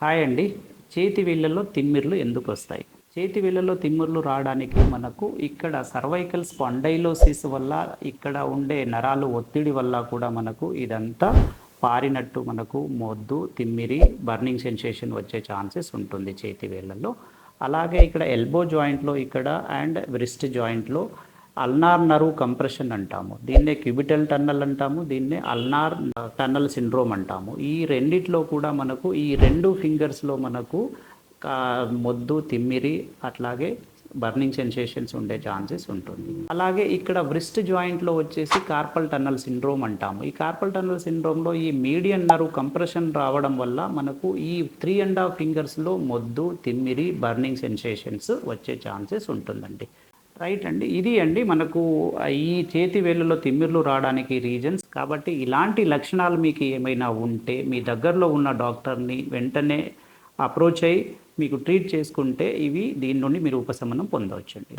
Hi అండి. చేతి వేళ్ళలో తిమ్మిర్లు ఎందుకు వస్తాయి? చేతి వేళ్ళలో తిమ్మిర్లు రావడానికి మనకు ఇక్కడ సర్వైకల్ స్పాండైలోసిస్ వల్ల ఇక్కడ ఉండే నరాలు ఒత్తిడి వల్ల కూడా మనకు ఇదంతా పారినట్టు మనకు మొద్దు, తిమ్మిరి, బర్నింగ్ సెన్సేషన్ వచ్చే ఛాన్సెస్ ఉంటుంది చేతి వేళ్ళలో. అలాగే ఇక్కడ ఎల్బో జాయింట్లో ఇక్కడ అండ్ వ్రిస్ట్ జాయింట్లో అల్నార్ నర్వ్ కంప్రెషన్ అంటాము. దీన్నే క్యూబిటల్ టన్నల్ అంటాము. దీన్నే అల్నార్ టన్నల్ సిండ్రోమ్ అంటాము. ఈ రెండిట్లో కూడా మనకు ఈ రెండు ఫింగర్స్లో మనకు మొద్దు, తిమ్మిరి అట్లాగే బర్నింగ్ సెన్సేషన్స్ ఉండే ఛాన్సెస్ ఉంటుంది. అలాగే ఇక్కడ వ్రిస్ట్ జాయింట్లో వచ్చేసి కార్పల్ టన్నల్ సిండ్రోమ్ అంటాము. ఈ కార్పల్ టన్నల్ సిండ్రోమ్లో ఈ మీడియన్ నర్వ్ కంప్రెషన్ రావడం వల్ల మనకు ఈ 3.5 ఫింగర్స్లో మొద్దు, తిమ్మిరి, బర్నింగ్ సెన్సేషన్స్ వచ్చే ఛాన్సెస్ ఉంటుందండి. రైట్ అండి. ఇది అండి మనకు ఈ చేతి వేళ్ళలో తిమ్మిర్లు రావడానికి రీజన్స్. కాబట్టి ఇలాంటి లక్షణాలు మీకు ఏమైనా ఉంటే మీ దగ్గరలో ఉన్న డాక్టర్ని వెంటనే అప్రోచ్ అయ్యి మీకు ట్రీట్ చేసుకుంటే దీని నుండి మీరు ఉపశమనం పొందవచ్చండి.